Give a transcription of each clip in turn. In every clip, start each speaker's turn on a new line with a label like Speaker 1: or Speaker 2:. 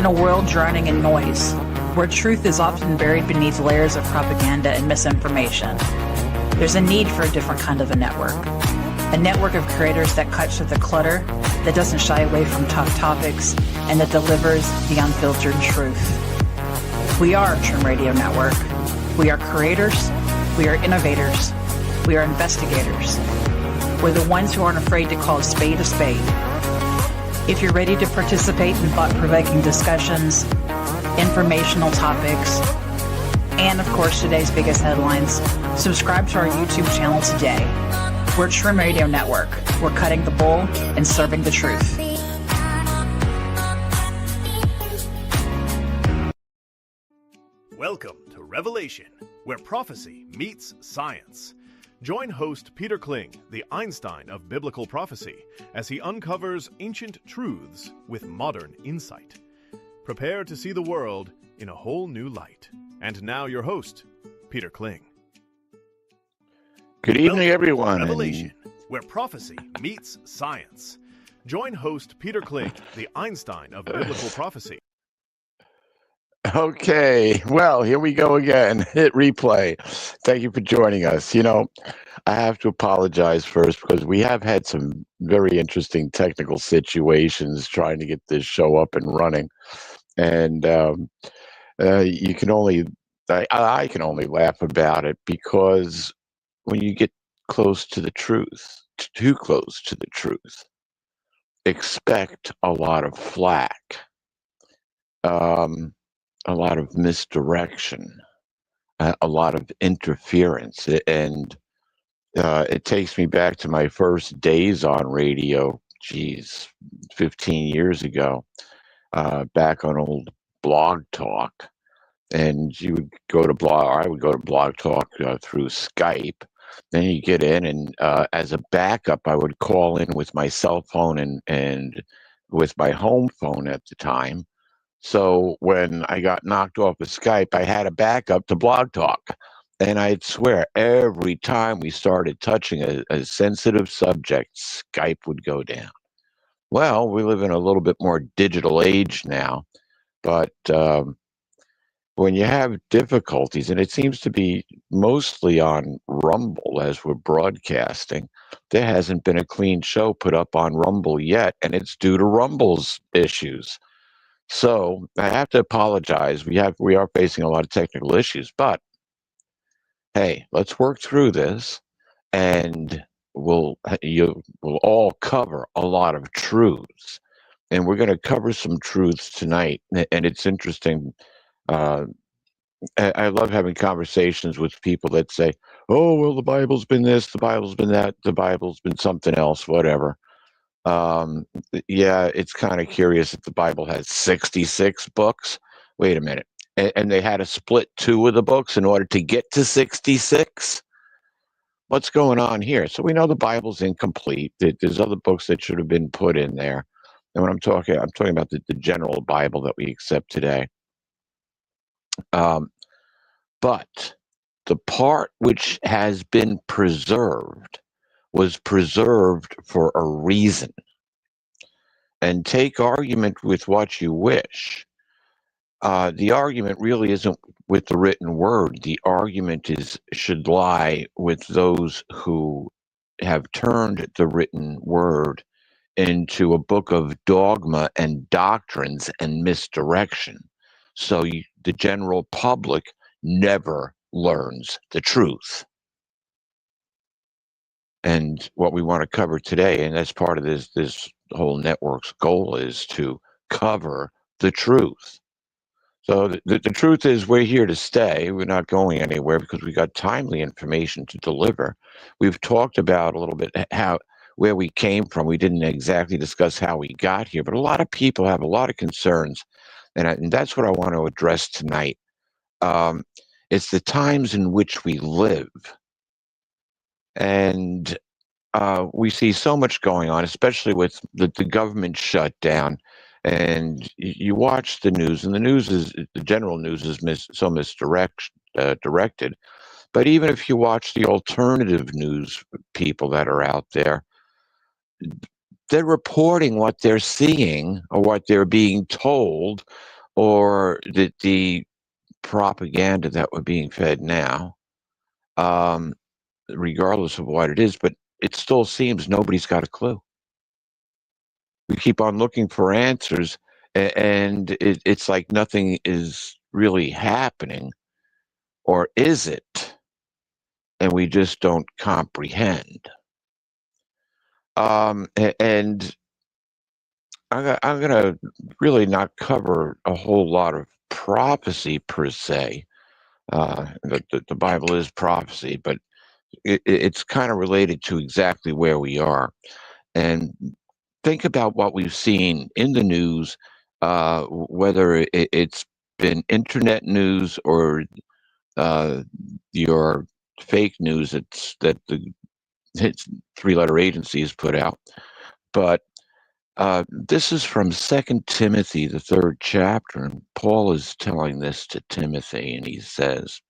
Speaker 1: In a world drowning in noise, where truth is often buried beneath layers of propaganda and misinformation, there's a need for a different kind of a network of creators that cuts through the clutter, that doesn't shy away from tough topics, and that delivers the unfiltered truth. We are Trim Radio Network. We are creators, we are innovators, we are investigators. We're the ones who aren't afraid to call a spade a spade. If you're ready to participate in thought-provoking discussions, informational topics, and of course today's biggest headlines, subscribe to our YouTube channel today. We're Trim Radio Network. We're cutting the bull and serving the truth.
Speaker 2: Welcome to Revelation, where prophecy meets science. Join host Peter Kling, the Einstein of biblical prophecy, as he uncovers ancient truths with modern insight. Prepare to see the world in a whole new light. And now your host, Peter Kling.
Speaker 3: Good evening, everyone.
Speaker 2: Revelation, where prophecy meets science. Join host Peter Kling, the Einstein of biblical prophecy.
Speaker 3: Okay, well, here we go again. Hit replay. Thank you for joining us. You know, I have to apologize first because we have had some very interesting technical situations trying to get this show up and running. And you can only, I can only laugh about it because when you get close to the truth, too close to the truth, expect a lot of flack. A lot of misdirection, a lot of interference. And it takes me back to my first days on radio, 15 years ago, back on old Blog Talk. And you would go to I would go to Blog Talk through Skype. Then you get in, and as a backup, I would call in with my cell phone and with my home phone at the time. So when I got knocked off of Skype, I had a backup to Blog Talk. And I'd swear every time we started touching a sensitive subject, Skype would go down. Well, we live in a little bit more digital age now. But when you have difficulties, and it seems to be mostly on Rumble as we're broadcasting, there hasn't been a clean show put up on Rumble yet, and it's due to Rumble's issues. So I have to apologize. We are facing a lot of technical issues, but hey, let's work through this, and we'll all cover a lot of truths, and we're going to cover some truths tonight. And it's interesting. I love having conversations with people that say, "Oh, well, the Bible's been this, the Bible's been that, the Bible's been something else, whatever." Yeah, it's kind of curious that the Bible has 66 books. Wait a minute. And they had to split 2 of the books in order to get to 66? What's going on here? So we know the Bible's incomplete. There's other books that should have been put in there. And when I'm talking about the general Bible that we accept today. But the part which has been preserved was preserved for a reason. And take argument with what you wish. The argument really isn't with the written word. The argument should lie with those who have turned the written word into a book of dogma and doctrines and misdirection. So the general public never learns the truth. And what we want to cover today, and that's part of this whole network's goal, is to cover the truth. So the truth is we're here to stay. We're not going anywhere because we got timely information to deliver. We've talked about a little bit where we came from. We didn't exactly discuss how we got here, but a lot of people have a lot of concerns, and that's what I want to address tonight. It's the times in which we live. And we see so much going on, especially with the government shutdown. And you watch the news, and the general news is directed. But even if you watch the alternative news people that are out there, they're reporting what they're seeing or what they're being told or the propaganda that we're being fed now, regardless of what it is, but it still seems nobody's got a clue. We keep on looking for answers, and it's like nothing is really happening, or is it? And we just don't comprehend. And I'm going to really not cover a whole lot of prophecy per se. The Bible is prophecy, but it's kind of related to exactly where we are. And think about what we've seen in the news, whether it's been internet news or your fake news that the three-letter agencies put out. But this is from 2 Timothy, the 3rd chapter, and Paul is telling this to Timothy, and he says,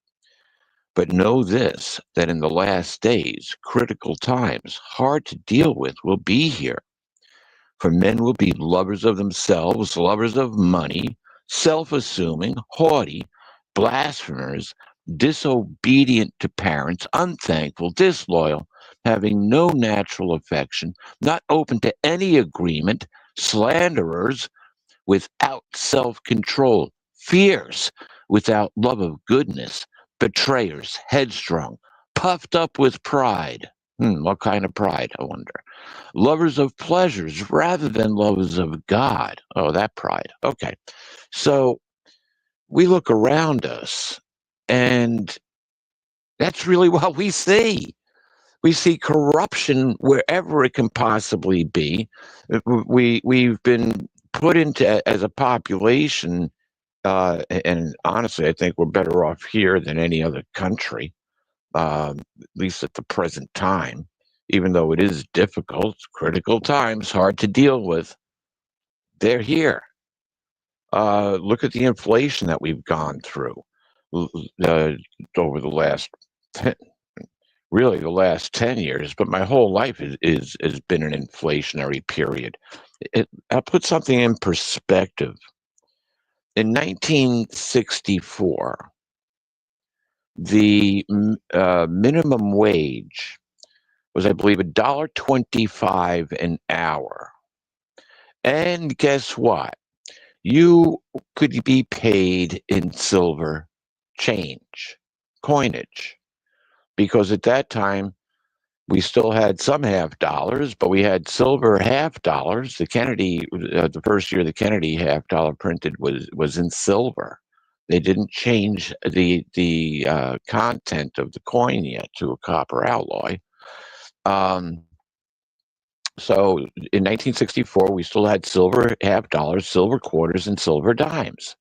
Speaker 3: "But know this, that in the last days, critical times, hard to deal with, will be here. For men will be lovers of themselves, lovers of money, self-assuming, haughty, blasphemers, disobedient to parents, unthankful, disloyal, having no natural affection, not open to any agreement, slanderers, without self-control, fierce, without love of goodness, betrayers, headstrong, puffed up with pride." What kind of pride, I wonder? "Lovers of pleasures rather than lovers of God." Oh, that pride. Okay. So we look around us, and that's really what we see. We see corruption wherever it can possibly be. We've been put into, as a population, and honestly, I think we're better off here than any other country, at least at the present time, even though it is difficult, critical times, hard to deal with. They're here. Look at the inflation that we've gone through over the last 10, really the last 10 years, but my whole life has been an inflationary period. I'll put something in perspective. In 1964, the minimum wage was, I believe, $1.25 an hour. And guess what? You could be paid in silver change, coinage, because at that time we still had some half dollars, but we had silver half dollars. The Kennedy, the first year the Kennedy half dollar printed was in silver. They didn't change the content of the coin yet to a copper alloy. So in 1964, we still had silver half dollars, silver quarters, and silver dimes.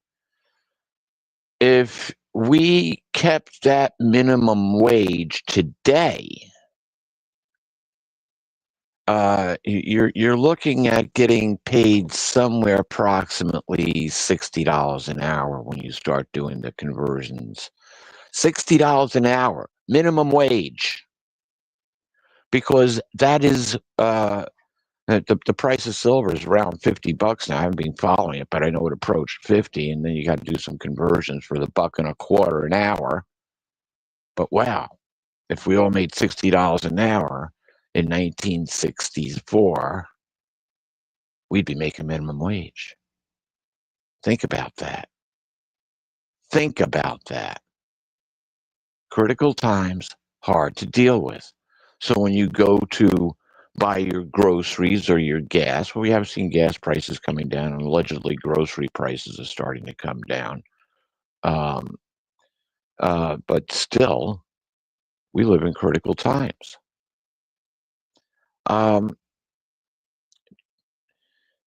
Speaker 3: If we kept that minimum wage today, you're looking at getting paid somewhere approximately $60 an hour when you start doing the conversions. $60 an hour, minimum wage, because that is the price of silver is around $50 now. I haven't been following it, but I know it approached 50, and then you got to do some conversions for the $1.25 an hour. But wow, if we all made $60 an hour in 1964, we'd be making minimum wage. Think about that. Think about that. Critical times, hard to deal with. So when you go to buy your groceries or your gas, well, we have seen gas prices coming down, and allegedly grocery prices are starting to come down. But still, we live in critical times.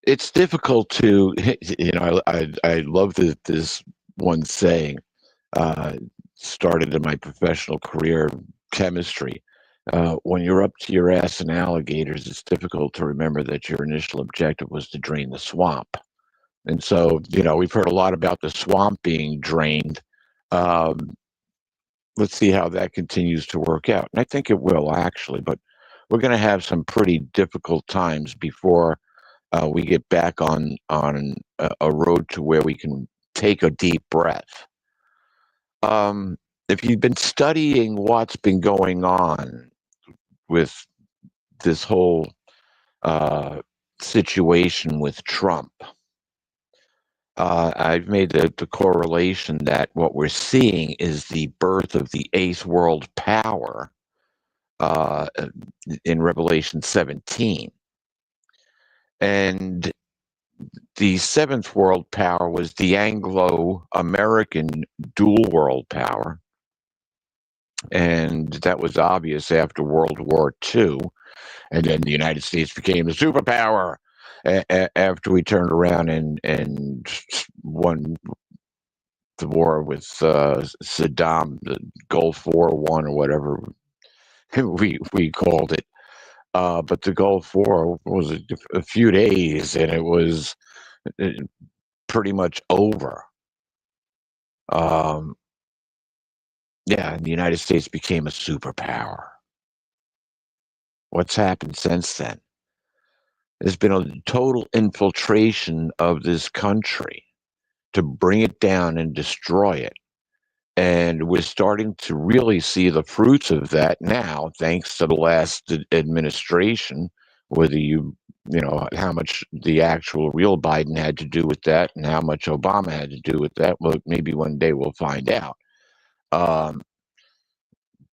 Speaker 3: It's difficult to, I love this one saying, started in my professional career, chemistry. When you're up to your ass in alligators, it's difficult to remember that your initial objective was to drain the swamp. And so, we've heard a lot about the swamp being drained. Let's see how that continues to work out. And I think it will, actually, but we're going to have some pretty difficult times before we get back on a road to where we can take a deep breath. If you've been studying what's been going on with this whole situation with Trump, I've made the correlation that what we're seeing is the birth of the eighth world power in Revelation 17. And the seventh world power was the Anglo-American dual world power. And that was obvious after World War II. And then the United States became a superpower after we turned around and won the war with Saddam, the Gulf War I or whatever we called it. But the Gulf War was a few days, and it was pretty much over. Yeah, and the United States became a superpower. What's happened since then? There's been a total infiltration of this country to bring it down and destroy it. And we're starting to really see the fruits of that now, thanks to the last administration, whether you know, how much the actual real Biden had to do with that and how much Obama had to do with that. Well, maybe one day we'll find out.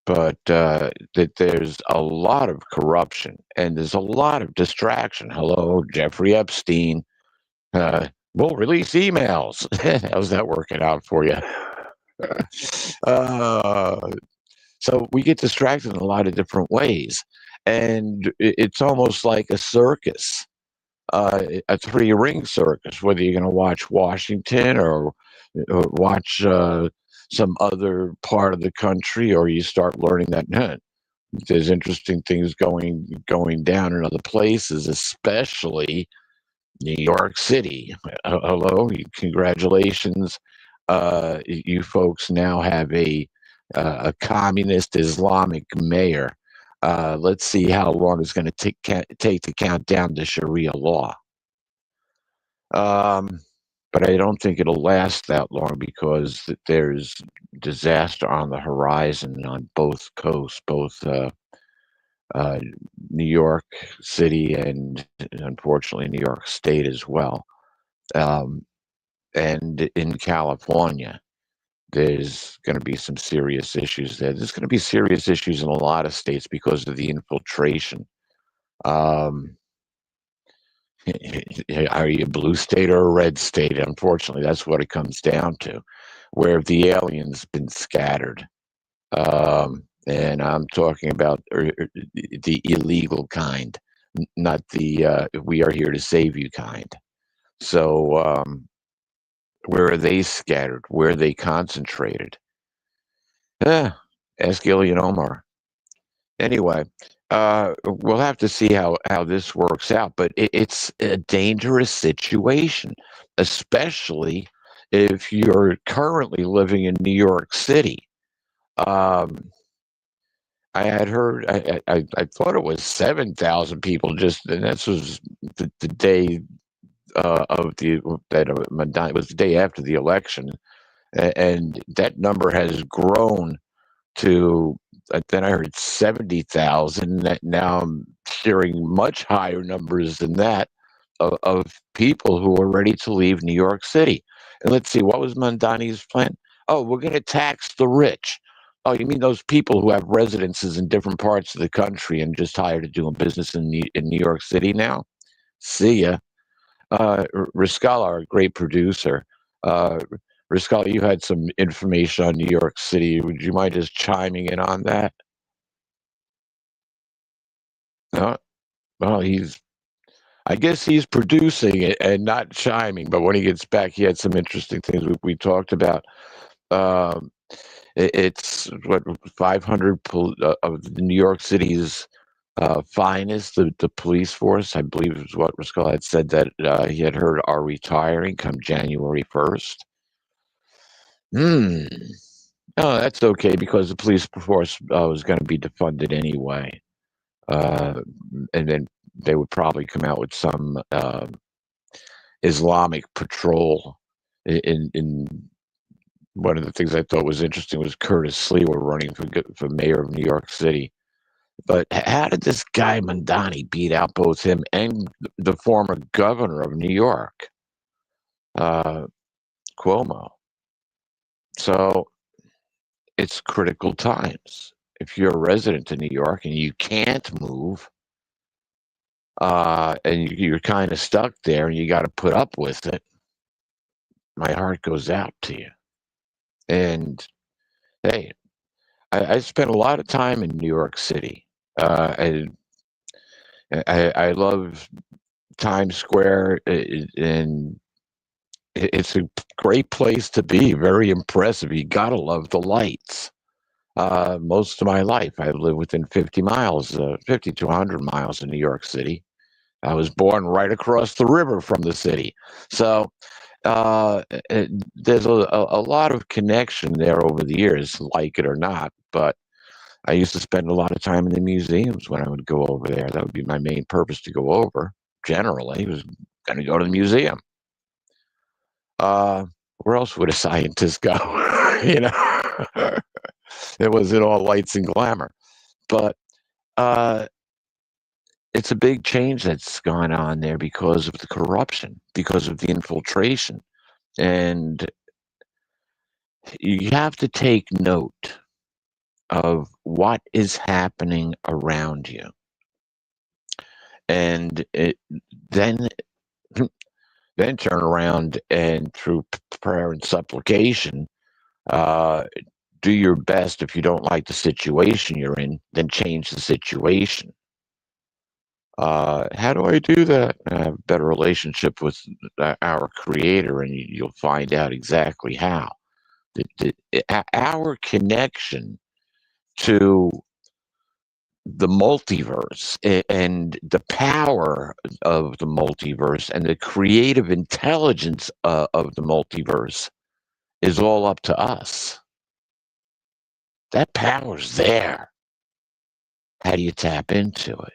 Speaker 3: But that there's a lot of corruption and there's a lot of distraction. Hello, Jeffrey Epstein. We'll release emails. How's that working out for you? So we get distracted in a lot of different ways. And it's almost like a circus, a three-ring circus, whether you're going to watch Washington or watch some other part of the country, or you start learning that there's interesting things going down in other places, especially New York City. Hello, congratulations. You folks now have a communist Islamic mayor. Let's see how long it's going to take to count down to Sharia law. But I don't think it'll last that long because there's disaster on the horizon on both coasts, both New York City and unfortunately New York State as well. And in California, there's going to be some serious issues there. There's going to be serious issues in a lot of states because of the infiltration. Are you a blue state or a red state? Unfortunately, that's what it comes down to. Where have the aliens been scattered? And I'm talking about the illegal kind, not the we are here to save you kind. So where are they scattered? Where are they concentrated? Ask Ilyan Omar. Anyway, we'll have to see how this works out, but it's a dangerous situation, especially if you're currently living in New York City. I had heard, I thought it was 7,000 people just, and this was the day it was the day after the election, and that number has grown to, then I heard 70,000. That now I'm hearing much higher numbers than that of people who are ready to leave New York City. And let's see, what was Mondani's plan? Oh, we're going to tax the rich. Oh, you mean those people who have residences in different parts of the country and just tired of doing business in New York City now? See ya. Riscala, our great producer. Riscala, you had some information on New York City. Would you mind just chiming in on that? No? Well, I guess he's producing it and not chiming, but when he gets back, he had some interesting things we talked about. It's what 500 of New York City's finest, the police force, I believe is what Riscala had said that he had heard are retiring come January 1st. Oh, that's okay because the police force was going to be defunded anyway. And then they would probably come out with some Islamic patrol In one of the things I thought was interesting was Curtis Lee were running for mayor of New York City. But how did this guy Mondani beat out both him and the former governor of New York, Cuomo? So it's critical times. If you're a resident of New York and you can't move, and you're kind of stuck there and you got to put up with it, my heart goes out to you. And hey, I spent a lot of time in New York City. I love Times Square, and it's a great place to be. Very impressive. You gotta love the lights. Most of my life, I've lived within 50 miles, 50 to 100 miles of New York City. I was born right across the river from the city. So there's a lot of connection there over the years, like it or not. But I used to spend a lot of time in the museums when I would go over there. That would be my main purpose to go over, generally, was going to go to the museum. Where else would a scientist go? you know, it wasn't all lights and glamour. But it's a big change that's gone on there because of the corruption, because of the infiltration. And you have to take note of what is happening around you. And then turn around and through prayer and supplication, do your best. If you don't like the situation you're in, then change the situation. How do I do that? Have a better relationship with our Creator, and you'll find out exactly how. Our connection to the multiverse and the power of the multiverse and the creative intelligence of the multiverse is all up to us. That power's there. How do you tap into it?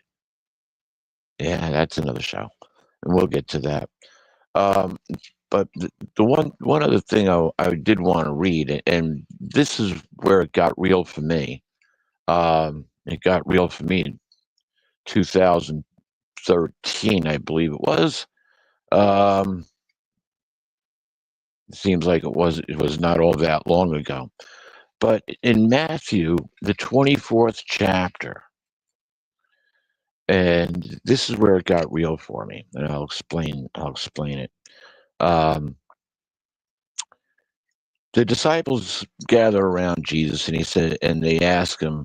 Speaker 3: Yeah, that's another show, and we'll get to that. But the one other thing I did want to read, and this is where it got real for me. It got real for me in 2013, I believe it was. It seems like it was not all that long ago. But in Matthew, the 24th chapter, and this is where it got real for me, and I'll explain it. The disciples gather around Jesus, and they ask him,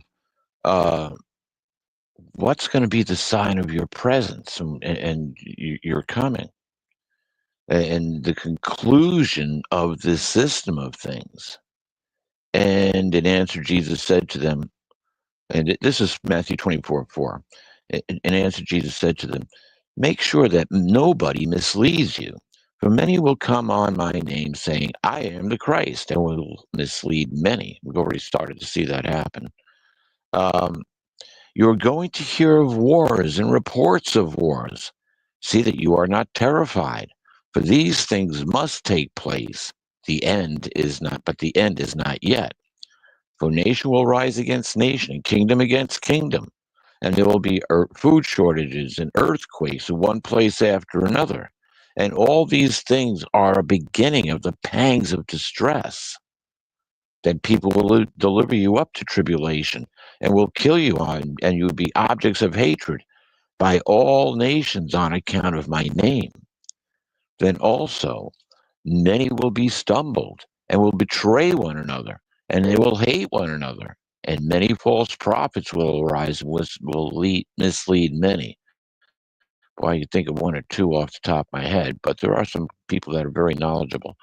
Speaker 3: what's going to be the sign of your presence and your coming? And the conclusion of this system of things. And in answer, Jesus said to them, and this is Matthew 24:4. In answer, Jesus said to them, make sure that nobody misleads you. For many will come on my name saying, I am the Christ, and will mislead many. We've already started to see that happen. You're going to hear of wars and reports of wars. See that you are not terrified, for these things must take place. The end is not yet. For nation will rise against nation, and kingdom against kingdom. And there will be food shortages and earthquakes in one place after another. And all these things are a beginning of the pangs of distress. Then people will deliver you up to tribulation and will kill you and you will be objects of hatred by all nations on account of my name. Then also many will be stumbled and will betray one another, and they will hate one another. And many false prophets will arise and will mislead many. Boy, you think of one or two off the top of my head, but there are some people that are very knowledgeable.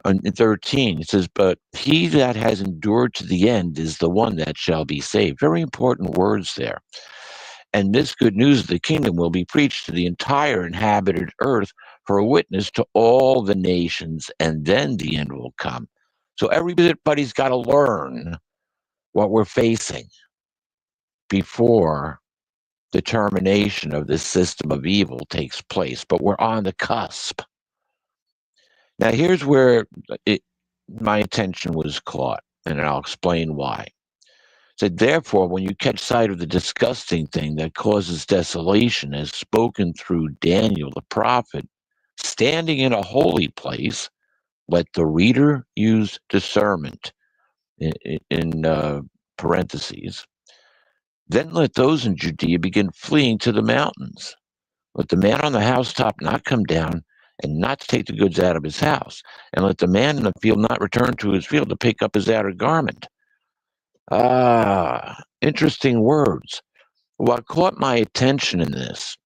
Speaker 3: In 13, it says, but he that has endured to the end is the one that shall be saved. Very important words there. And this good news of the kingdom will be preached to the entire inhabited earth for a witness to all the nations, and then the end will come. So everybody's got to learn what we're facing before the termination of this system of evil takes place. But we're on the cusp. Now, here's where my attention was caught, and I'll explain why. It said, therefore, when you catch sight of the disgusting thing that causes desolation, as spoken through Daniel the prophet, standing in a holy place, let the reader use discernment in parentheses. Then let those in Judea begin fleeing to the mountains. Let the man on the housetop not come down and not to take the goods out of his house. And let the man in the field not return to his field to pick up his outer garment. Interesting words. What caught my attention in this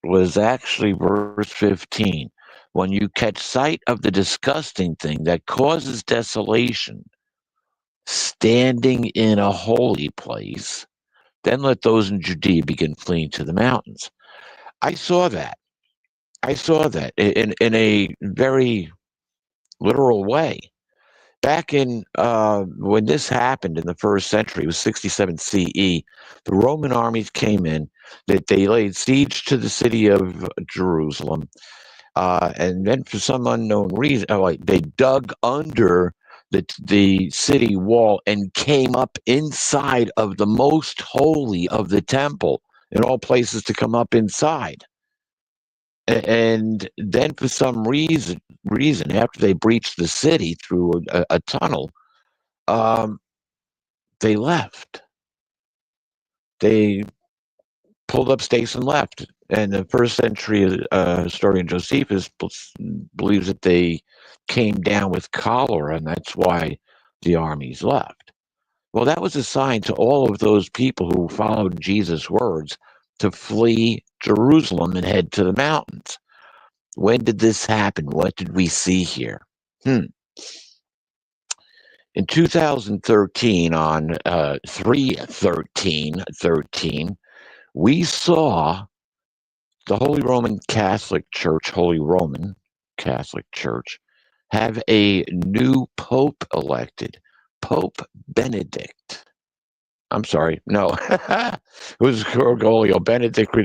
Speaker 3: was actually verse 15. When you catch sight of the disgusting thing that causes desolation, standing in a holy place, then let those in Judea begin fleeing to the mountains. I saw that. I saw that in a very literal way. Back in when this happened in the first century, it was 67 CE. The Roman armies came in. That they laid siege to the city of Jerusalem, and then for some unknown reason, they dug under the city wall and came up inside of the most holy of the temple, in all places to come up inside. And then for some reason, after they breached the city through a tunnel, they left. They pulled up stakes and left. And the first century historian Josephus believes that they came down with cholera, and that's why the armies left. Well, that was a sign to all of those people who followed Jesus' words to flee Jerusalem and head to the mountains. When did this happen? What did we see here? In 2013, on 3/13/13, we saw the Holy Roman Catholic Church, Holy Roman Catholic Church, have a new pope elected, Pope Benedict. I'm sorry, no, it was Bergoglio. Benedict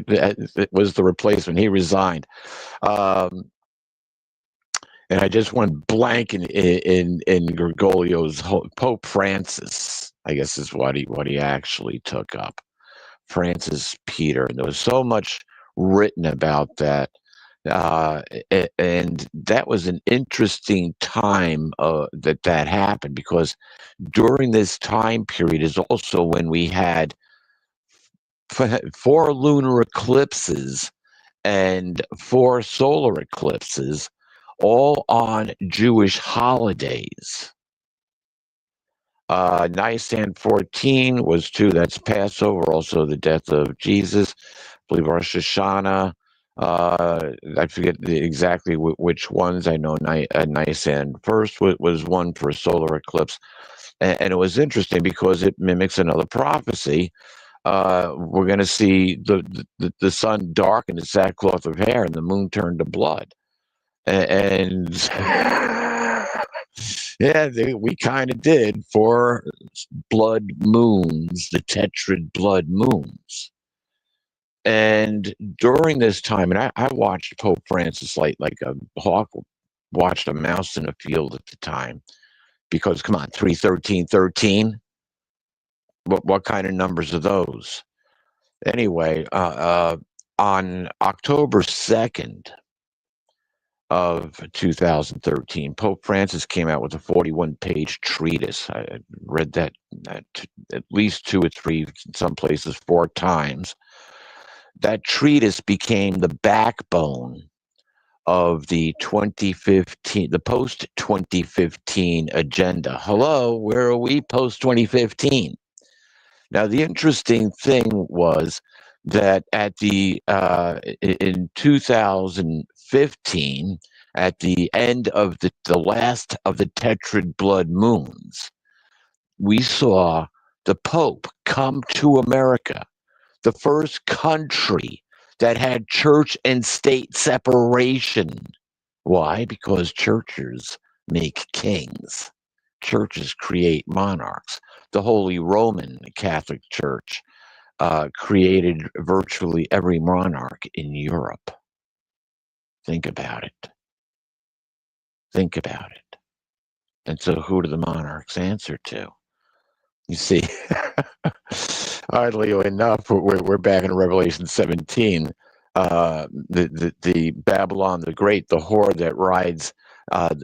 Speaker 3: was the replacement. He resigned. And I just went blank in Bergoglio's Pope Francis, I guess is what he actually took up. Francis Peter. And there was so much written about that. And that was an interesting time that happened, because during this time period is also when we had 4 lunar eclipses and 4 solar eclipses, all on Jewish holidays. Nisan 14 was 2. That's Passover, also the death of Jesus. I believe Rosh Hashanah. I forget exactly which ones. I know Nisan 1st was one for a solar eclipse. And it was interesting because it mimics another prophecy. We're going to see the sun darken its sackcloth of hair and the moon turn to blood. And yeah, we kind of did 4 blood moons, the tetrad blood moons. And during this time, and I watched Pope Francis like a hawk watched a mouse in a field at the time, because come on, 3/13/13. What kind of numbers are those? Anyway, on October 2nd of 2013, Pope Francis came out with a 41-page treatise. I read that at least 2 or 3, in some places 4 times. That treatise became the backbone of the post-2015 agenda. Hello, where are we post-2015? Now, the interesting thing was that in 2015, at the end of the last of the tetrad blood moons, we saw the Pope come to America, the first country that had church and state separation. Why? Because churches make kings. Churches create monarchs. The Holy Roman Catholic Church created virtually every monarch in Europe. Think about it. Think about it. And so who do the monarchs answer to? You see, oddly enough, we're back in Revelation 17. The Babylon the Great, the whore that rides a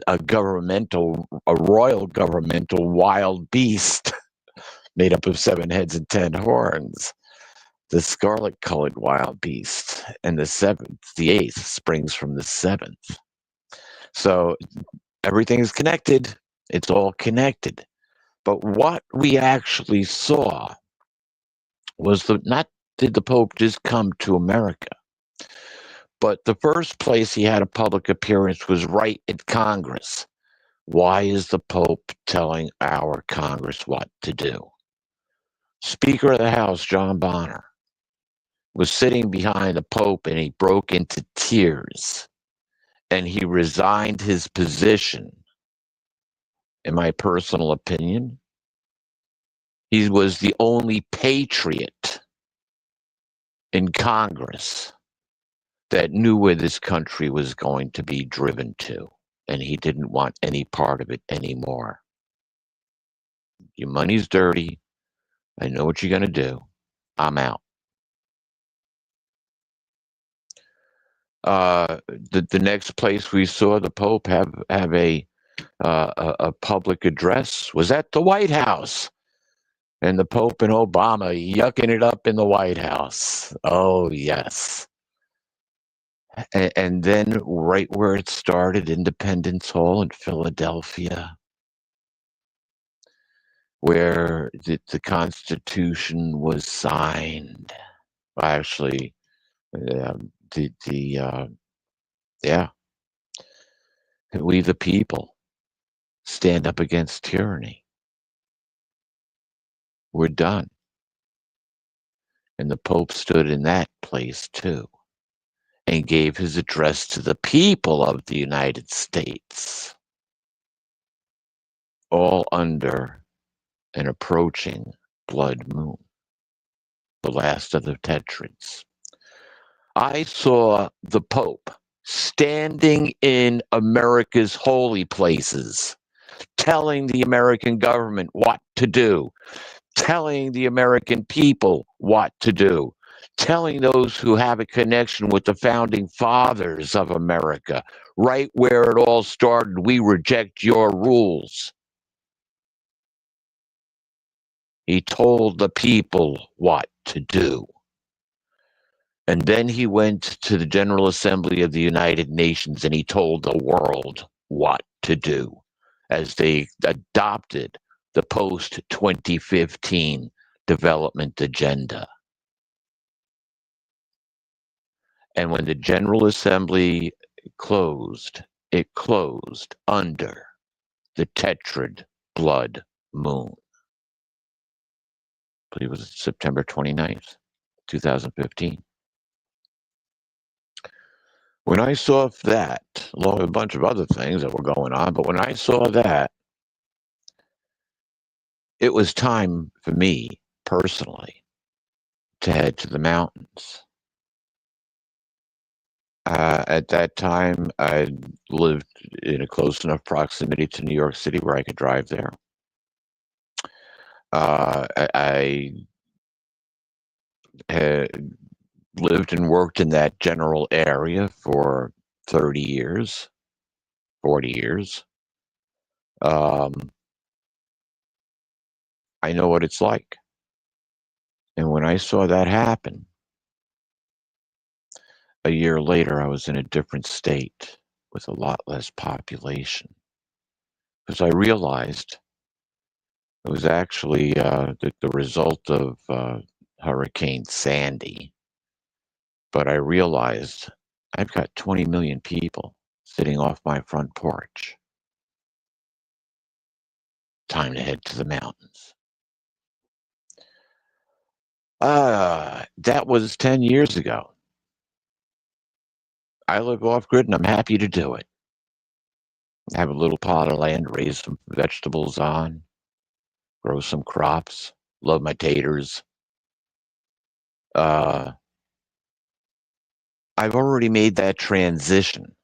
Speaker 3: royal governmental wild beast made up of 7 heads and 10 horns. The scarlet-colored wild beast, and the 8th, springs from the 7th. So everything is connected. It's all connected. But what we actually saw was not did the Pope just come to America, but the first place he had a public appearance was right at Congress. Why is the Pope telling our Congress what to do? Speaker of the House, John Bonner, was sitting behind the Pope, and he broke into tears, and he resigned his position. In my personal opinion, he was the only patriot in Congress that knew where this country was going to be driven to, and he didn't want any part of it anymore. Your money's dirty. I know what you're going to do. I'm out. The next place we saw the Pope have a public address was at the White House, and the Pope and Obama yucking it up in the White House. Oh yes. And then right where it started, Independence Hall in Philadelphia, where the Constitution was signed. Actually, yeah, we the people stand up against tyranny. We're done. And the Pope stood in that place too, and gave his address to the people of the United States, all under an approaching blood moon, the last of the Tetrads. I saw the Pope standing in America's holy places, telling the American government what to do, telling the American people what to do, telling those who have a connection with the founding fathers of America, right where it all started, we reject your rules. He told the people what to do. And then he went to the General Assembly of the United Nations and he told the world what to do as they adopted the post-2015 development agenda. And when the General Assembly closed, it closed under the Tetrad blood moon. I believe it was September 29th, 2015. When I saw that, along with a bunch of other things that were going on, but when I saw that, it was time for me, personally, to head to the mountains. At that time, I lived in a close enough proximity to New York City where I could drive there. I had lived and worked in that general area for 30 years, 40 years. I know what it's like. And when I saw that happen, a year later, I was in a different state with a lot less population. Because I realized it was actually the result of Hurricane Sandy. But I realized I've got 20 million people sitting off my front porch. Time to head to the mountains. That was 10 years ago. I live off-grid and I'm happy to do it. I have a little plot of land, raise some vegetables on, grow some crops, love my taters. I've already made that transition.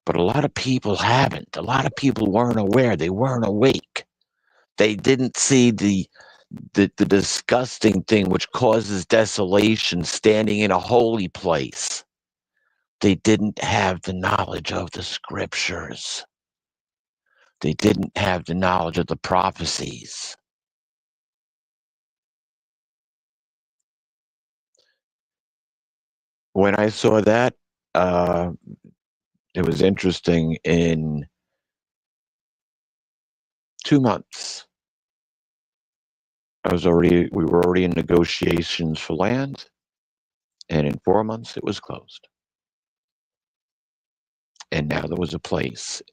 Speaker 3: But a lot of people haven't. A lot of people weren't aware. They weren't awake. They didn't see the disgusting thing which causes desolation standing in a holy place. They didn't have the knowledge of the scriptures. They didn't have the knowledge of the prophecies. When I saw that, it was interesting. In 2 months, we were already in negotiations for land, and in 4 months it was closed. And now there was a place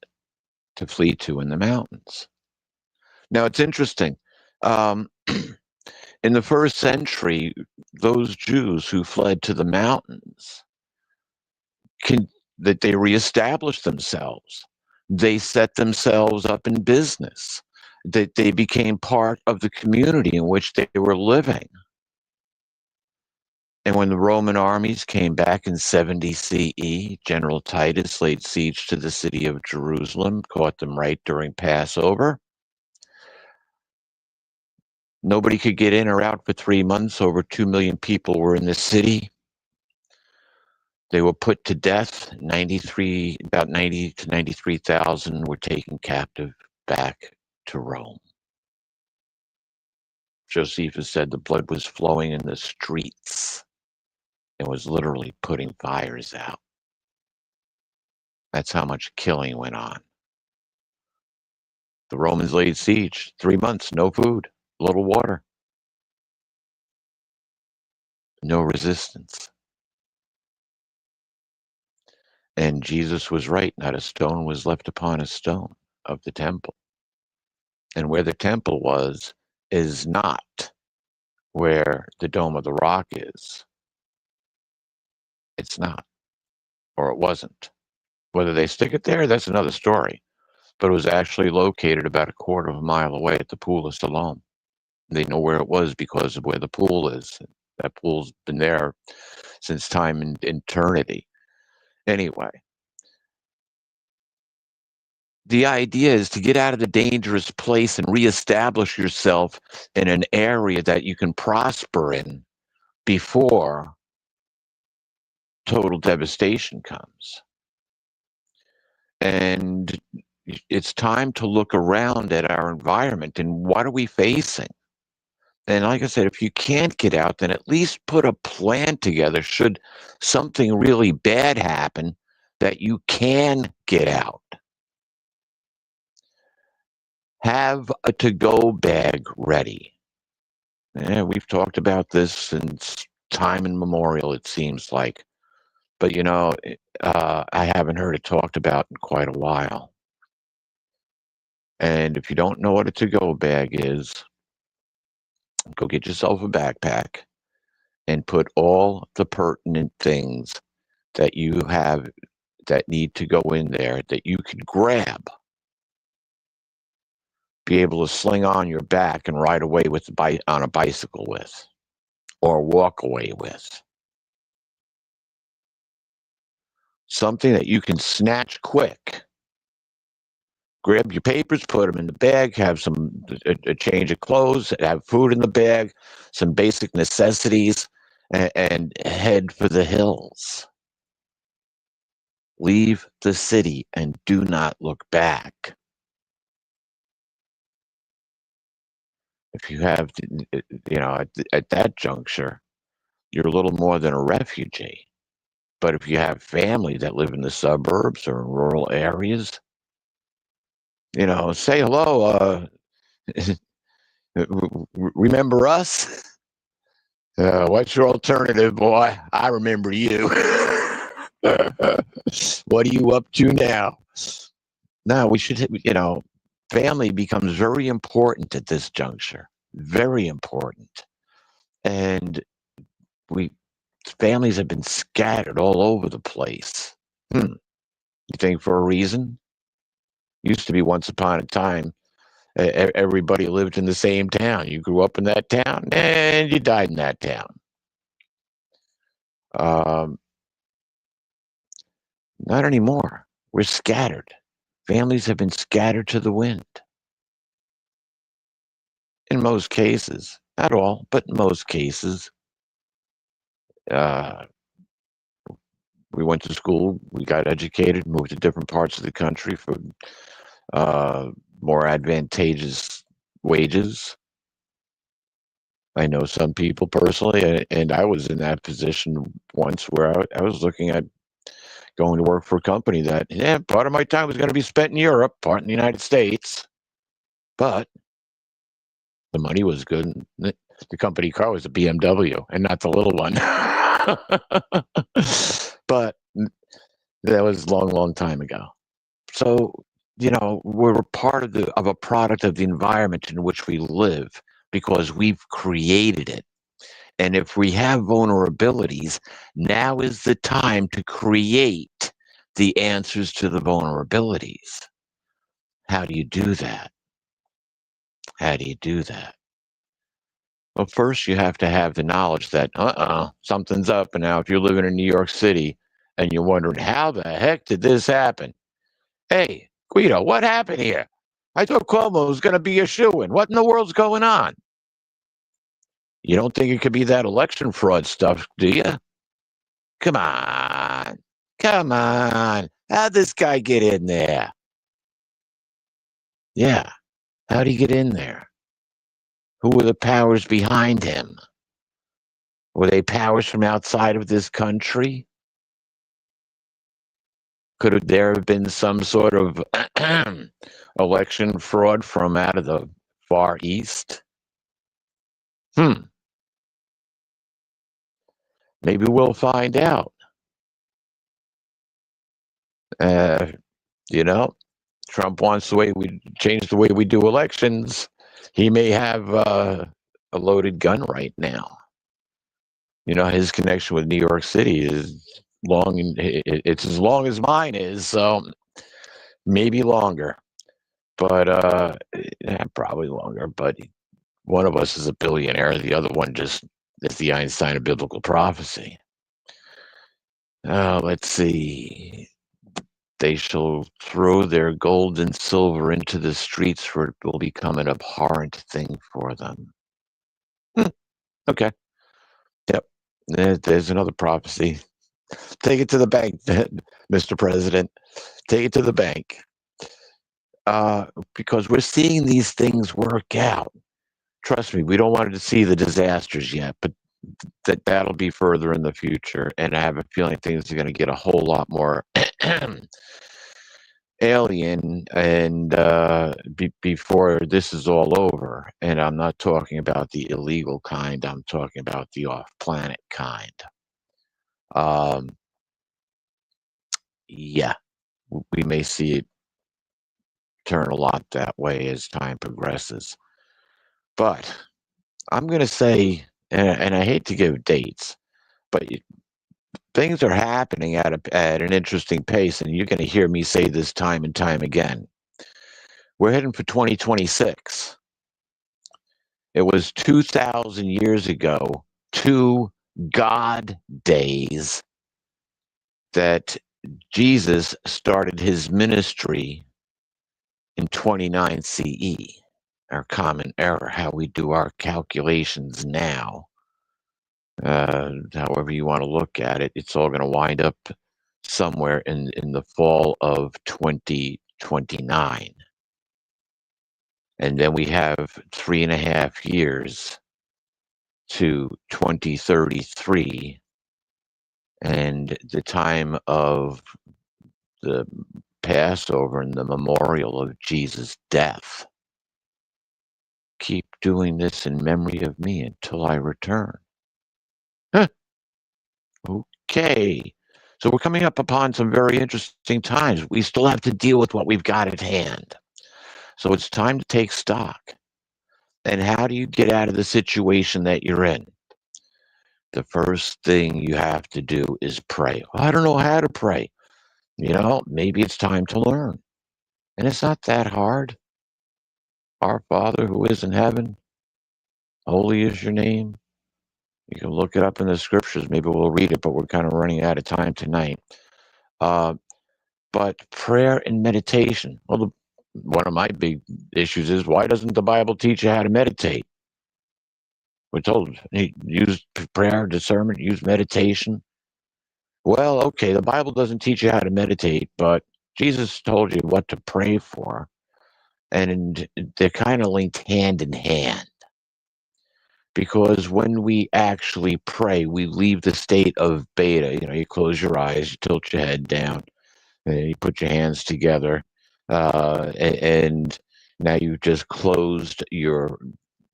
Speaker 3: to flee to in the mountains. Now it's interesting. In the first century, those Jews who fled to the mountains, that they reestablished themselves. They set themselves up in business. That they became part of the community in which they were living. And when the Roman armies came back in 70 CE, General Titus laid siege to the city of Jerusalem, caught them right during Passover. Nobody could get in or out for 3 months. Over 2 million people were in the city. They were put to death. About 90 to 93,000 were taken captive back to Rome. Josephus said the blood was flowing in the streets and was literally putting fires out. That's how much killing went on. The Romans laid siege. 3 months, no food, little water, no resistance. And Jesus was right. Not a stone was left upon a stone of the temple. And where the temple was is not where the Dome of the Rock is. It's not, or it wasn't. Whether they stick it there, that's another story. But it was actually located about a quarter of a mile away at the Pool of Siloam. They know where it was because of where the pool is. That pool's been there since time and eternity. Anyway, the idea is to get out of the dangerous place and reestablish yourself in an area that you can prosper in before total devastation comes. And it's time to look around at our environment and what are we facing? And like I said, if you can't get out, then at least put a plan together should something really bad happen that you can get out. Have a to-go bag ready. We've talked about this since time immemorial, it seems like. But, I haven't heard it talked about in quite a while. And if you don't know what a to-go bag is, go get yourself a backpack and put all the pertinent things that you have that need to go in there that you could grab, be able to sling on your back and ride away with on a bicycle with, or walk away with. Something that you can snatch quick. Grab your papers, put them in the bag, have a change of clothes, have food in the bag, some basic necessities, and head for the hills. Leave the city and do not look back. If you have, at that juncture, you're a little more than a refugee. But if you have family that live in the suburbs or in rural areas, say hello. Remember us? What's your alternative, boy? I remember you. What are you up to now? No, we should, family becomes very important at this juncture. Very important. And families have been scattered all over the place. You think for a reason? Used to be once upon a time, everybody lived in the same town. You grew up in that town, and you died in that town. Not anymore. We're scattered. Families have been scattered to the wind. In most cases, not all, but in most cases, uh, we went to school, we got educated, moved to different parts of the country for more advantageous wages. I know some people personally, and I was in that position once where I was looking at going to work for a company that, yeah, part of my time was going to be spent in Europe, part in the United States, but the money was good. And the company car was a BMW and not the little one. But that was a long, long time ago. So, we're part of a product of the environment in which we live because we've created it. And if we have vulnerabilities, now is the time to create the answers to the vulnerabilities. How do you do that? How do you do that? Well, first you have to have the knowledge that, something's up. And now if you're living in New York City and you're wondering, how the heck did this happen? Hey, Guido, what happened here? I thought Cuomo was going to be a shoo-in. What in the world's going on? You don't think it could be that election fraud stuff, do you? Come on. Come on. How'd this guy get in there? Yeah. How'd he get in there? Who were the powers behind him? Were they powers from outside of this country? Could there have been some sort of election fraud from out of the Far East? Maybe we'll find out. Trump wants change the way we do elections. He may have a loaded gun right now. His connection with New York City is long, and it's as long as mine is, so maybe longer. But probably longer. But one of us is a billionaire. The other one just is the Einstein of biblical prophecy. Let's see. They shall throw their gold and silver into the streets, for it will become an abhorrent thing for them. Okay. Yep. There's another prophecy. Take it to the bank, Mr. President. Take it to the bank. Because we're seeing these things work out. Trust me, we don't want to see the disasters yet, but that'll be further in the future. And I have a feeling things are going to get a whole lot more alien and before this is all over. And I'm not talking about the illegal kind. I'm talking about the off-planet kind. Yeah, we may see it turn a lot that way as time progresses. But I'm going to say, and I hate to give dates, but things are happening at an interesting pace, and you're going to hear me say this time and time again. We're heading for 2026. It was 2,000 years ago, 2 God days, that Jesus started his ministry in 29 CE. Our common error, how we do our calculations now. However you want to look at it, it's all going to wind up somewhere in the fall of 2029. And then we have 3.5 years to 2033 and the time of the Passover and the memorial of Jesus' death. Keep doing this in memory of me until I return. Okay. So we're coming up upon some very interesting times. We still have to deal with what we've got at hand. So it's time to take stock. And how do you get out of the situation that you're in? The first thing you have to do is pray. I don't know how to pray. Maybe it's time to learn. And it's not that hard. Our Father who is in heaven, holy is your name. You can look it up in the scriptures. Maybe we'll read it, but we're kind of running out of time tonight. But prayer and meditation, well, one of my big issues is, why doesn't the Bible teach you how to meditate? We're told, use prayer, discernment, use meditation. Well, okay, the Bible doesn't teach you how to meditate, but Jesus told you what to pray for, and they're kind of linked hand in hand. Because when we actually pray, we leave the state of beta. You close your eyes, you tilt your head down, and you put your hands together, and now you've just closed your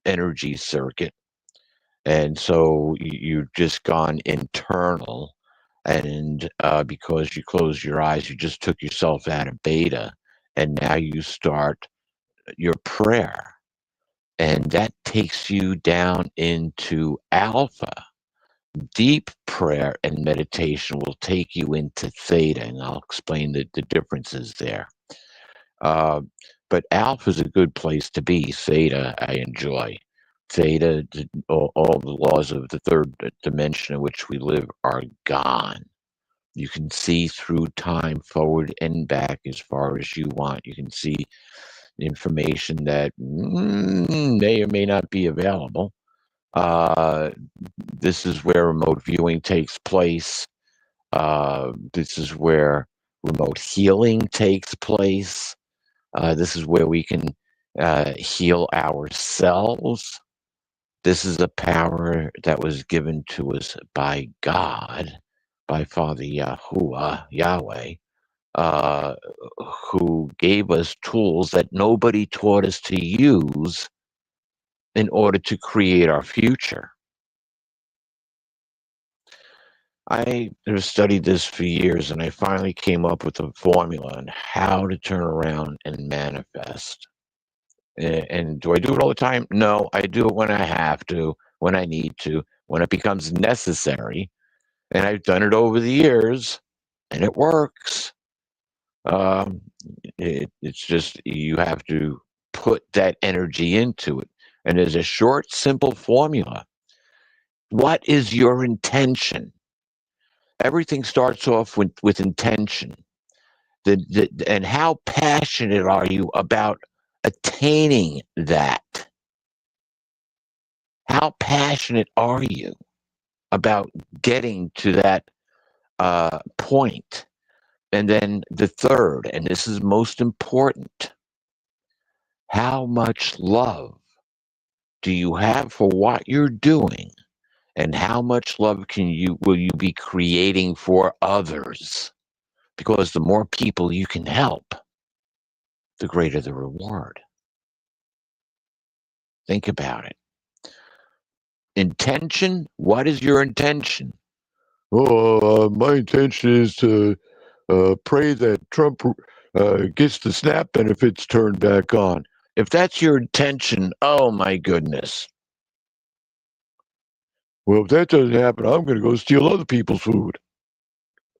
Speaker 3: energy circuit. And so you've just gone internal. And because you closed your eyes, you just took yourself out of beta. And now you start your prayer. And that takes you down into alpha. Deep prayer and meditation will take you into theta, and I'll explain the differences there. But alpha is a good place to be. Theta, I enjoy. Theta, all the laws of the third dimension in which we live are gone. You can see through time, forward and back, as far as you want. You can see information that may or may not be available. This is where remote viewing takes place. This is where remote healing takes place. This is where we can heal ourselves. This is a power that was given to us by God, by Father Yahuwah, Yahweh, who gave us tools that nobody taught us to use in order to create our future. I have studied this for years, and I finally came up with a formula on how to turn around and manifest. And do I do it all the time? No, I do it when I have to, when I need to, when it becomes necessary. And I've done it over the years, and it works. It's just you have to put that energy into it. And there's a short, simple formula. What is your intention? Everything starts off with intention. And how passionate are you about attaining that? How passionate are you about getting to that point? And then the third, and this is most important, how much love do you have for what you're doing? And how much love will you be creating for others? Because the more people you can help, the greater the reward. Think about it. Intention? What is your intention? My intention is to pray that Trump gets the SNAP benefits turned back on. If that's your intention, oh my goodness. Well, if that doesn't happen, I'm going to go steal other people's food.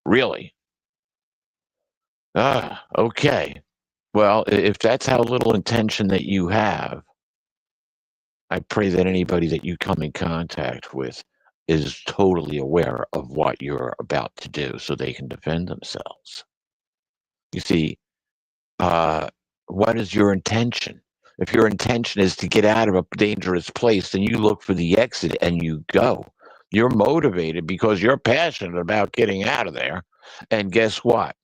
Speaker 3: Really? Okay. Well, if that's how little intention that you have, I pray that anybody that you come in contact with is totally aware of what you're about to do so they can defend themselves. You see, what is your intention? If your intention is to get out of a dangerous place, then you look for the exit and you go. You're motivated because you're passionate about getting out of there. And guess what?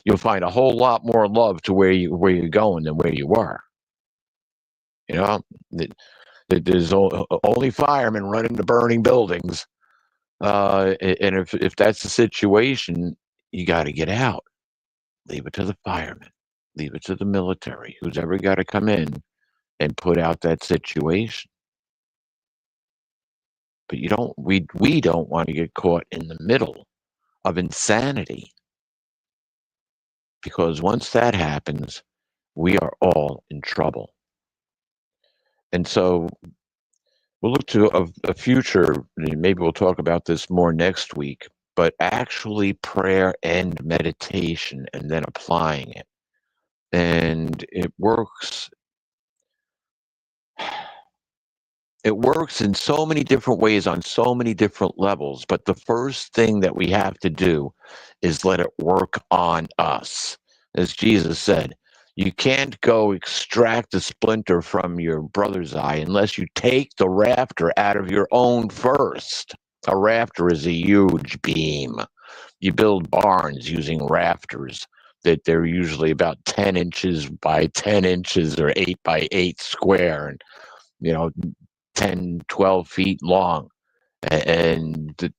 Speaker 3: You'll find a whole lot more love to where you're going than where you were. You know, there's only firemen running to burning buildings. And if that's the situation, you got to get out. Leave it to the firemen. Leave it to the military. Who's ever got to come in and put out that situation. But we don't want to get caught in the middle of insanity. Because once that happens, we are all in trouble. And so we'll look to a future, maybe we'll talk about this more next week, but actually prayer and meditation and then applying it. And it works. It works in so many different ways on so many different levels. But the first thing that we have to do is let it work on us. as Jesus said, you can't go extract a splinter from your brother's eye unless you take the rafter out of your own first. A rafter is a huge beam. You build barns using rafters that they're usually about 10 inches by 10 inches or 8 by 8 square and, 10, 12 feet long. And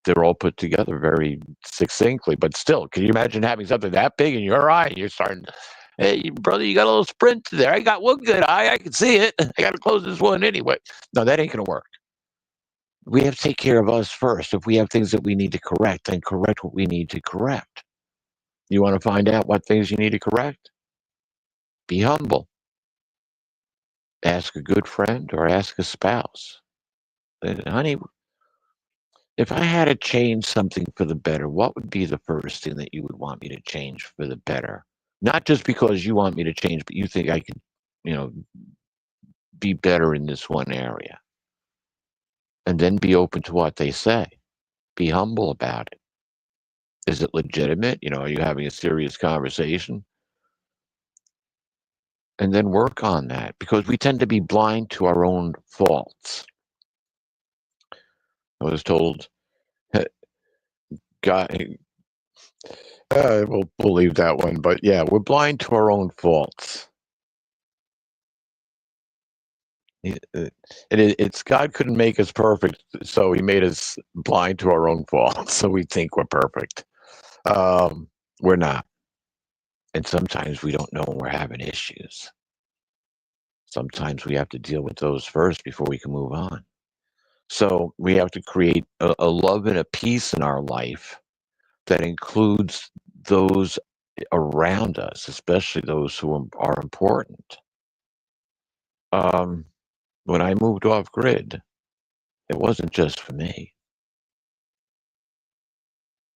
Speaker 3: they're all put together very succinctly. But still, can you imagine having something that big in your eye? You're starting, hey, brother, you got a little sprint there. I got one good eye. I can see it. I got to close this one anyway. No, that ain't going to work. We have to take care of us first. If we have things that we need to correct, then correct what we need to correct. You want to find out what things you need to correct? Be humble. Ask a good friend or ask a spouse. Honey, if I had to change something for the better, what would be the first thing that you would want me to change for the better? Not just because you want me to change, but you think I could, be better in this one area. And then be open to what they say. Be humble about it. Is it legitimate? Are you having a serious conversation? And then work on that, because we tend to be blind to our own faults. I was told, God, we'll leave that one. But yeah, we're blind to our own faults. It's God couldn't make us perfect, so He made us blind to our own faults. So we think we're perfect. We're not. And sometimes we don't know when we're having issues. Sometimes we have to deal with those first before we can move on. So we have to create a love and a peace in our life that includes those around us, especially those who are important. When I moved off grid, it wasn't just for me.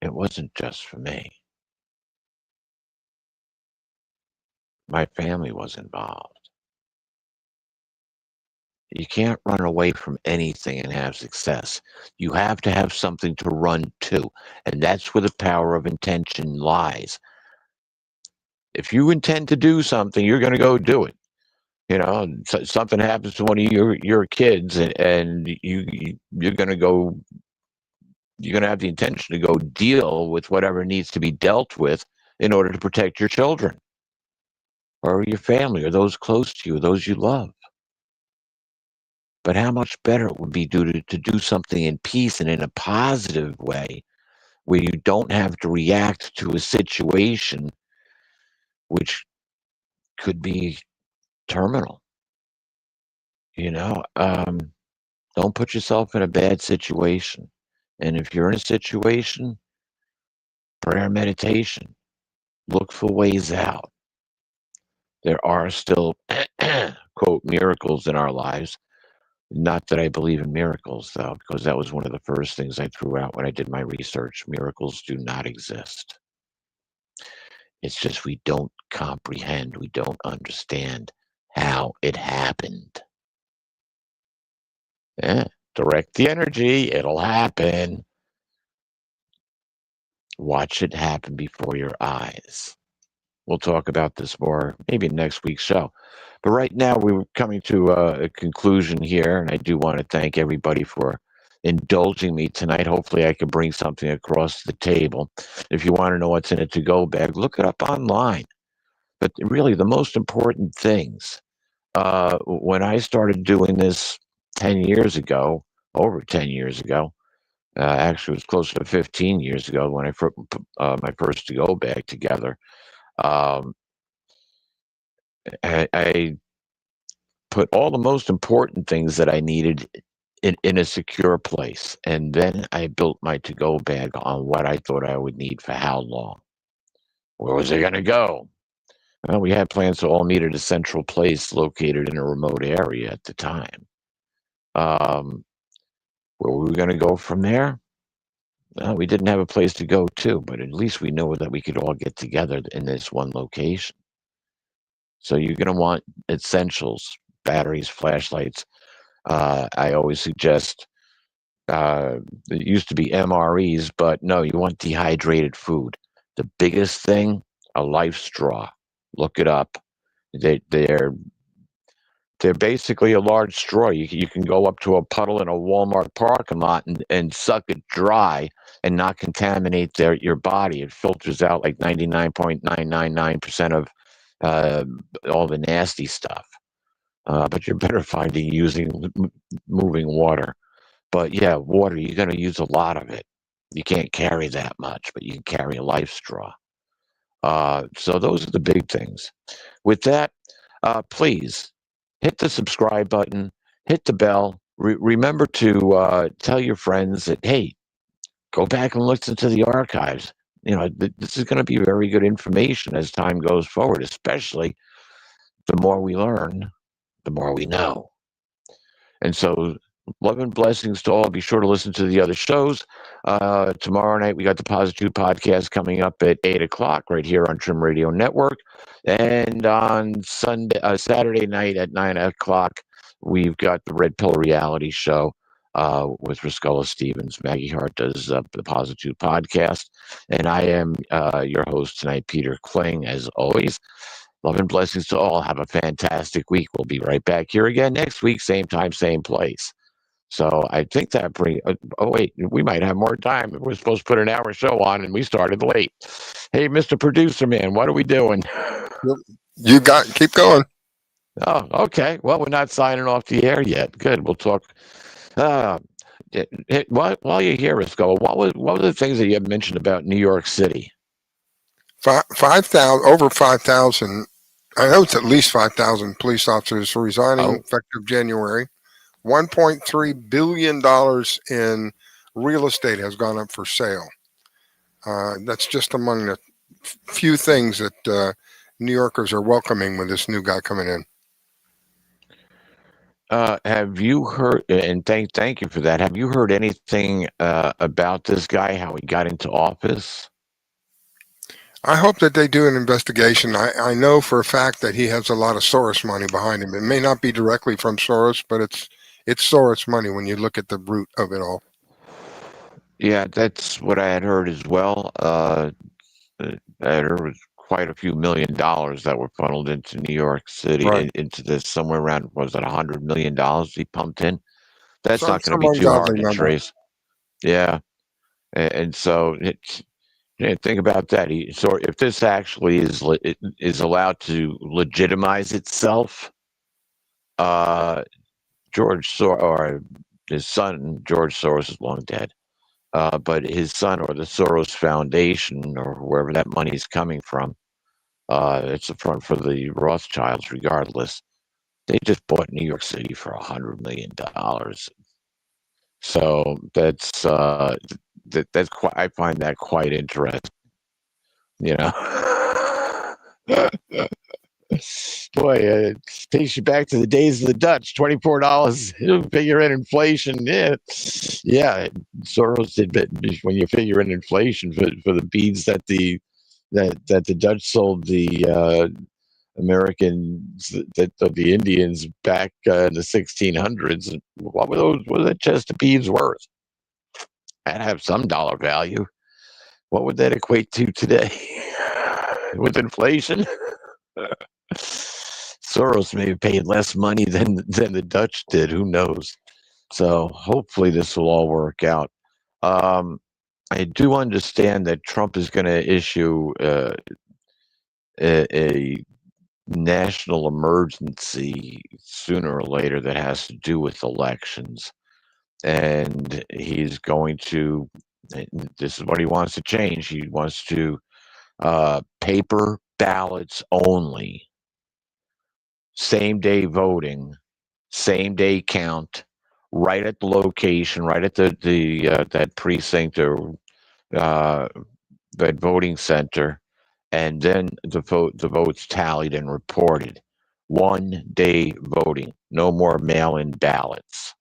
Speaker 3: It wasn't just for me. My family was involved. You can't run away from anything and have success. You have to have something to run to. And that's where the power of intention lies. If you intend to do something, you're going to go do it. Something happens to one of your kids, and you're going to go. You're going to have the intention to go deal with whatever needs to be dealt with in order to protect your children, or your family, or those close to you, or those you love. But how much better it would be to do something in peace and in a positive way, where you don't have to react to a situation which could be terminal. Don't put yourself in a bad situation. And if you're in a situation, prayer, meditation, look for ways out. There are still, quote, miracles in our lives. Not that I believe in miracles, though, because that was one of the first things I threw out when I did my research. Miracles do not exist. It's just we don't comprehend, we don't understand how it happened. Yeah, direct the energy, it'll happen. Watch it happen before your eyes. We'll talk about this more maybe next week's show. But right now, we're coming to a conclusion here, and I do want to thank everybody for indulging me tonight. Hopefully, I can bring something across the table. If you want to know what's in a to-go bag, look it up online. But really, the most important things, when I started doing this 10 years ago, over 10 years ago, actually, it was closer to 15 years ago when I put my first to-go bag together. I put all the most important things that I needed in a secure place. And then I built my to-go bag on what I thought I would need for how long. Where was it going to go? Well, we had plans to all meet at a central place located in a remote area at the time. Where were we going to go from there? Well, we didn't have a place to go to, but at least we knew that we could all get together in this one location. So you're going to want essentials, batteries, flashlights. I always suggest, it used to be MREs, but no, you want dehydrated food. The biggest thing, a life straw. Look it up. They're basically a large straw. You can go up to a puddle in a Walmart parking lot and suck it dry and not contaminate your body. It filters out like 99.999% of all the nasty stuff. But you're better finding using moving water. But yeah, water, you're going to use a lot of it. You can't carry that much, but you can carry a life straw. So those are the big things. With that, please hit the subscribe button, hit the bell. Remember to tell your friends that, hey, go back and listen to the archives. This is going to be very good information as time goes forward, especially the more we learn, the more we know. And so, love and blessings to all. Be sure to listen to the other shows. Tomorrow night, we got the Positive podcast coming up at 8 o'clock right here on Trim Radio Network. And on Saturday night at 9 o'clock, we've got the Red Pill Reality Show with Riscola Stevens. Maggie Hart does the Positive podcast. And I am your host tonight, Peter Kling, as always. Love and blessings to all. Have a fantastic week. We'll be right back here again next week, same time, same place. So I think that wait, we might have more time. We're supposed to put an hour show on, and we started late. Hey, Mr. Producer Man, what are we doing?
Speaker 4: Keep going.
Speaker 3: Oh, okay. Well, we're not signing off the air yet. Good. We'll talk. While you're here, Risco, what were the things that you had mentioned about New York City?
Speaker 4: 5,000, over 5,000. I know it's at least 5,000 police officers resigning effective January. $1.3 billion in real estate has gone up for sale. That's just among the few things that New Yorkers are welcoming with this new guy coming in.
Speaker 3: Have you heard, and thank you for that, have you heard anything about this guy, how he got into office?
Speaker 4: I hope that they do an investigation. I know for a fact that he has a lot of Soros money behind him. It may not be directly from Soros, but it's Soros money when you look at the root of it all.
Speaker 3: Yeah, that's what I had heard as well. I heard it was quite a few $1 million that were funneled into New York City,
Speaker 4: Right.
Speaker 3: into this somewhere around, was it $100 million he pumped in? That's
Speaker 4: Some
Speaker 3: not going to be too hard to
Speaker 4: number.
Speaker 3: trace. Yeah. And so think about that. So if this actually is allowed to legitimize itself, George Soros, or his son, George Soros, is long dead. But his son, or the Soros Foundation, or wherever that money is coming from, it's the front for the Rothschilds, regardless. They just bought New York City for $100 million. So that's quite, I find that quite interesting. Boy, it takes you back to the days of the Dutch. $24, figure in inflation. Yeah. Soros did, but when you figure in inflation for the beads that the Dutch sold the Americans, that the Indians back in the 1600s, what were those? What was that chest of beads worth? That'd have some dollar value. What would that equate to today with inflation? Soros may have paid less money than the Dutch did. Who knows? So hopefully this will all work out. I do understand that Trump is going to issue a national emergency sooner or later that has to do with elections. And he's going to, this is what he wants to change. He wants to paper ballots only. Same day voting, same day count, right at the location, right at the that precinct or that voting center, and then the votes tallied and reported. 1 day voting, no more mail-in ballots.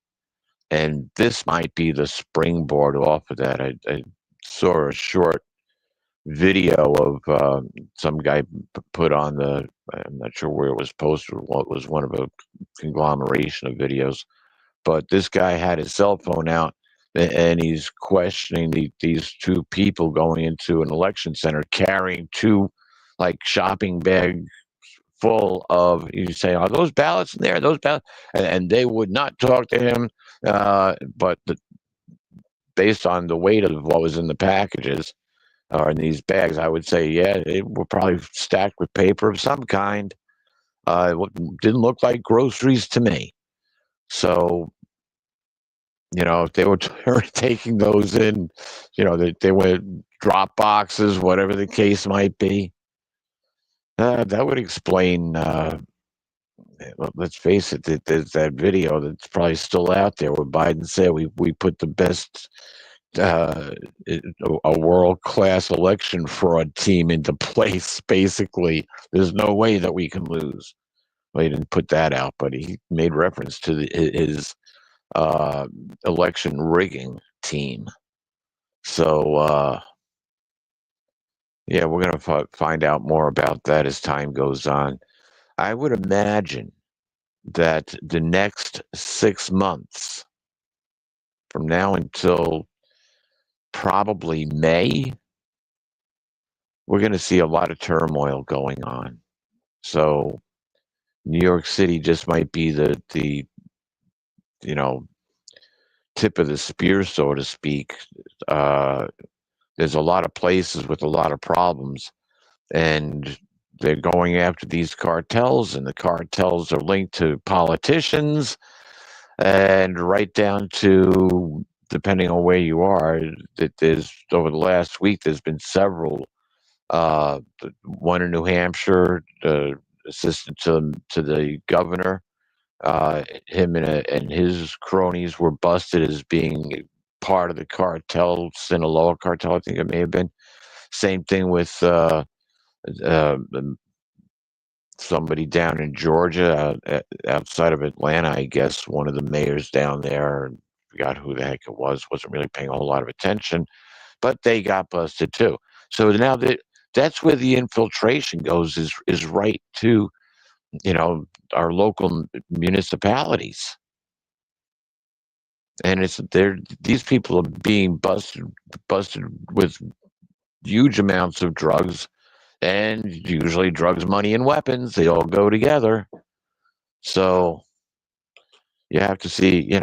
Speaker 3: And this might be the springboard off of that. I saw a short video of some guy put on the, I'm not sure where it was posted, what was one of a conglomeration of videos, but this guy had his cell phone out and he's questioning these two people going into an election center carrying two like shopping bag full of, you say, are those ballots in there? Those ballots, and they would not talk to him. But based on the weight of what was in the packages or in these bags, I would say, yeah, they were probably stacked with paper of some kind. Didn't look like groceries to me. So, if they were taking those in, they went drop boxes, whatever the case might be. That would explain. Let's face it, there's that video that's probably still out there where Biden said we put the best, a world-class election fraud team into place. Basically, there's no way that we can lose. Well, he didn't put that out, but he made reference to his election rigging team. So, yeah, we're going to find out more about that as time goes on. I would imagine that the next 6 months from now until probably May, we're going to see a lot of turmoil going on. So New York City just might be the tip of the spear, so to speak. There's a lot of places with a lot of problems, and they're going after these cartels, and the cartels are linked to politicians, and right down to, depending on where you are, that there's, over the last week, there's been several. One in New Hampshire, assistant to the governor, him and his cronies were busted as being part of the cartel, Sinaloa cartel, I think it may have been. Same thing with somebody down in Georgia, outside of Atlanta, I guess. One of the mayors down there, forgot who the heck it was, wasn't really paying a whole lot of attention, but they got busted too. So now that's where the infiltration goes, is right to, our local municipalities. And these people are being busted with huge amounts of drugs, and usually drugs, money, and weapons, they all go together. So you have to see,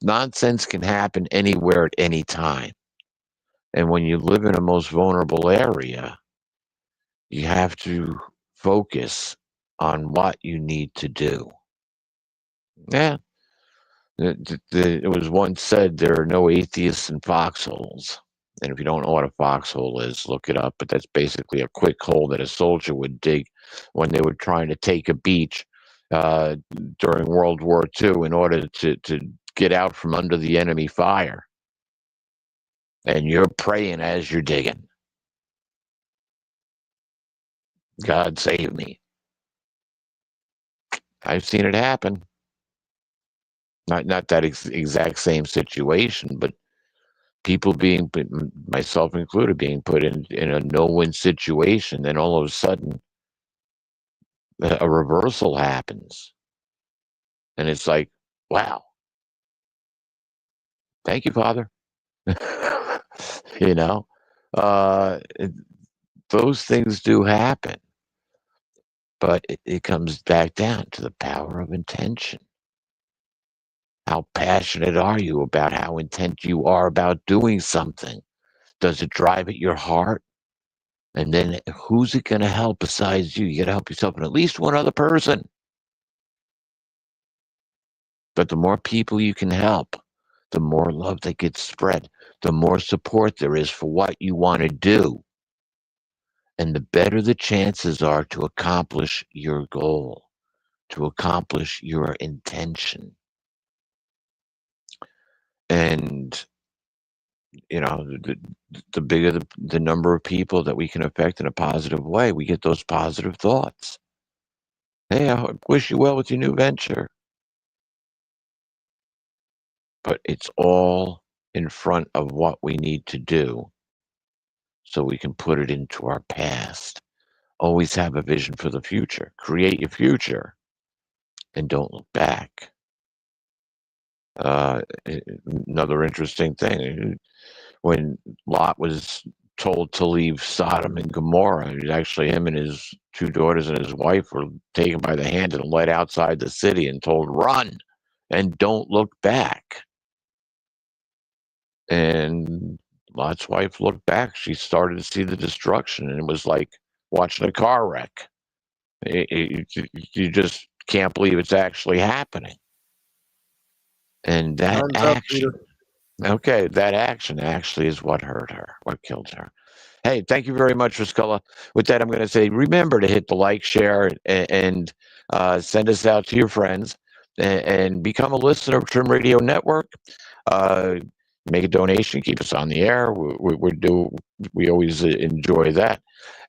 Speaker 3: nonsense can happen anywhere at any time. And when you live in a most vulnerable area, you have to focus on what you need to do. Yeah. It was once said there are no atheists in foxholes. And if you don't know what a foxhole is, look it up. But that's basically a quick hole that a soldier would dig when they were trying to take a beach during World War II in order to get out from under the enemy fire. And you're praying as you're digging. God save me. I've seen it happen. Not that exact same situation, but people being, myself included, being put in a no-win situation. Then all of a sudden, a reversal happens. And it's like, wow. Thank you, Father. Those things do happen. But it comes back down to the power of intention. How passionate are you about how intent you are about doing something? Does it drive at your heart? And then who's it going to help besides you? You got to help yourself and at least one other person. But the more people you can help, the more love that gets spread, the more support there is for what you want to do. And the better the chances are to accomplish your goal, to accomplish your intention. And, the bigger the number of people that we can affect in a positive way, we get those positive thoughts. Hey, I wish you well with your new venture. But it's all in front of what we need to do so we can put it into our past. Always have a vision for the future. Create your future and don't look back. Another interesting thing, when Lot was told to leave Sodom and Gomorrah. Actually, him and his 2 daughters and his wife were taken by the hand and led outside the city and told, run and don't look back. And Lot's wife looked back. She started to see the destruction, and it was like watching a car wreck. You just can't believe it's actually happening. And that action, that action actually is what hurt her, what killed her. Hey, thank you very much, Riscola. With that, I'm going to say, remember to hit the like, share, and send us out to your friends, and become a listener of Trim Radio Network. Make a donation, keep us on the air. We always enjoy that.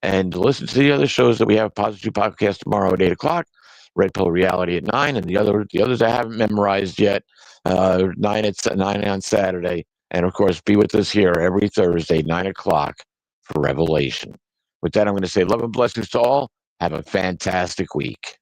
Speaker 3: And listen to the other shows that we have. Positive Podcast tomorrow at 8 o'clock, Red Pill Reality at 9, and the others I haven't memorized yet, 9 on Saturday. And of course, be with us here every Thursday, 9 o'clock for Revelation. With that, I'm going to say love and blessings to all. Have a fantastic week.